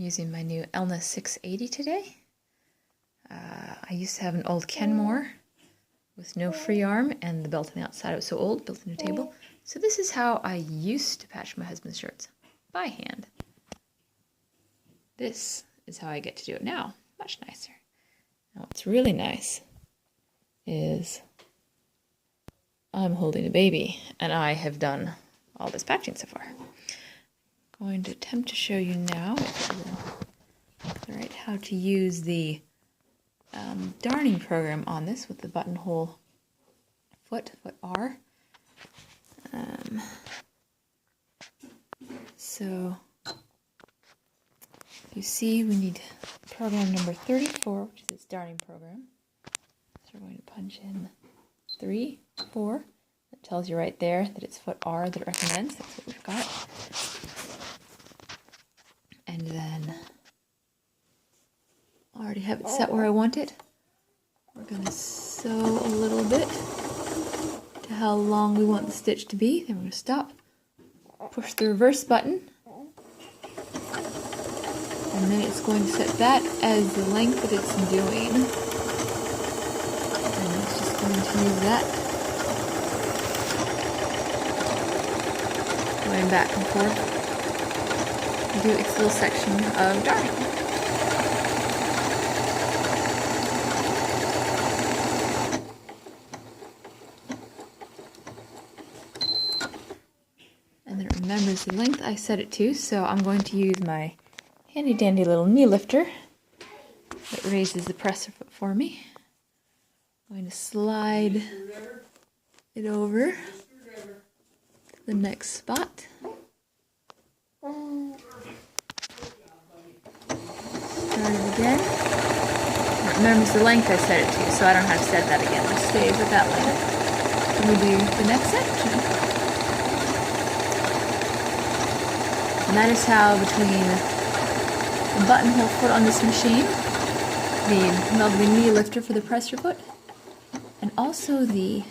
using my new Elna 680 today. I used to have an old Kenmore with no free arm, and the belt on the outside was so old, built into a table. So this is how I used to patch my husband's shirts, by hand. This is how I get to do it now, much nicer. Now what's really nice is I'm holding a baby, and I have done all this patching so far. I'm going to attempt to show you now how to use the darning program on this with the buttonhole foot R. So you see we need program number 34, which is its darning program. So we're going to punch in 3, 4. It tells you right there that it's foot R that it recommends. That's what we've got. And then I already have it set where I want it. We're going to sew a little bit to how long we want the stitch to be. Then we're going to stop, push the reverse button, and then it's going to set that as the length that it's doing. And it's just going to use that, going back and forth, to do its little section of darning. And then it remembers the length I set it to, so I'm going to use my handy dandy little knee lifter that raises the presser foot for me. I'm going to slide it over to the next spot. Start it again. It remembers the length I set it to, so I don't have to set that again. It stays at that length. And we do the next section. And that is how, between the buttonhole foot on this machine, the lovely knee lifter for the presser foot, and also the,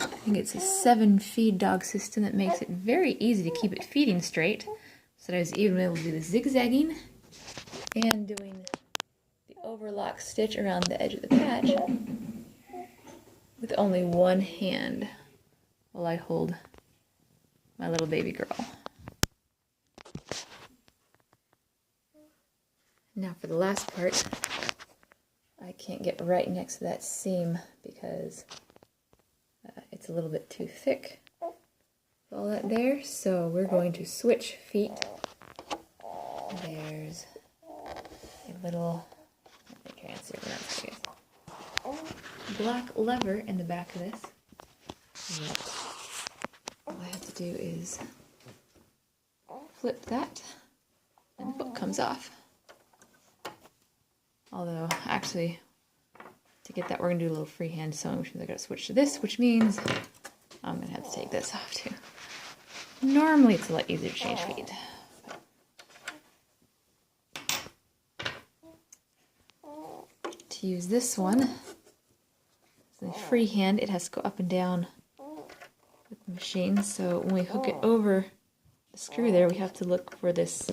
I think it's a 7 feed dog system that makes it very easy to keep it feeding straight, so that I was even able to do the zigzagging and doing the overlock stitch around the edge of the patch with only one hand while I hold my little baby girl. Now for the last part, I can't get right next to that seam because it's a little bit too thick with all that there, so we're going to switch feet. There's a little, I can't see it, black lever in the back of this. And all I have to do is flip that, and the book comes off. Although, actually, to get that, we're going to do a little freehand sewing, which means I've got to switch to this, which means I'm going to have to take this off too. Normally, it's a lot easier to change feet. To use this one, the freehand, it has to go up and down with the machine. So when we hook it over the screw there, we have to look for this.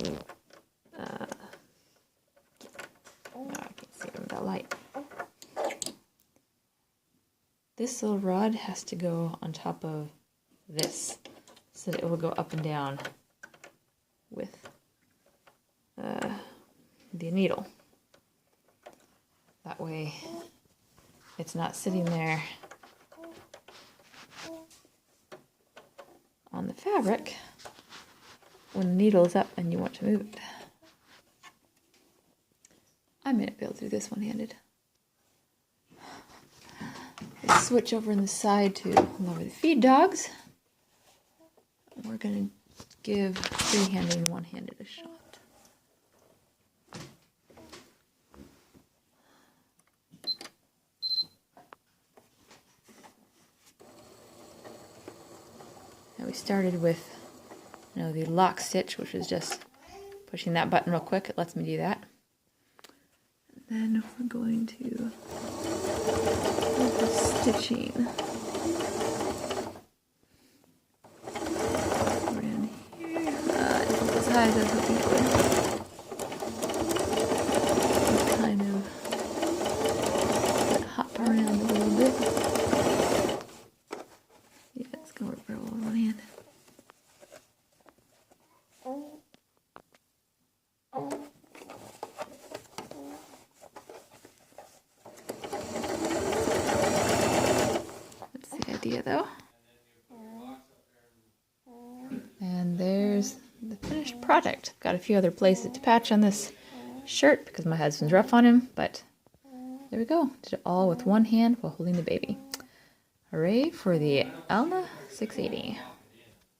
That light. This little rod has to go on top of this so that it will go up and down with the needle. That way it's not sitting there on the fabric when the needle is up and you want to move it. I may not be able to do this one-handed. Let's switch over on the side to lower the feed dogs. We're going to give freehanded and one-handed a shot. Now we started with the lock stitch, which is just pushing that button real quick. It lets me do that. Then we're going to do the stitching around here. It's not as high as I was hoping it would. idea though. And there's the finished project. Got a few other places to patch on this shirt because my husband's rough on him, but there we go. Did it all with one hand while holding the baby. Hooray for the Elna 680.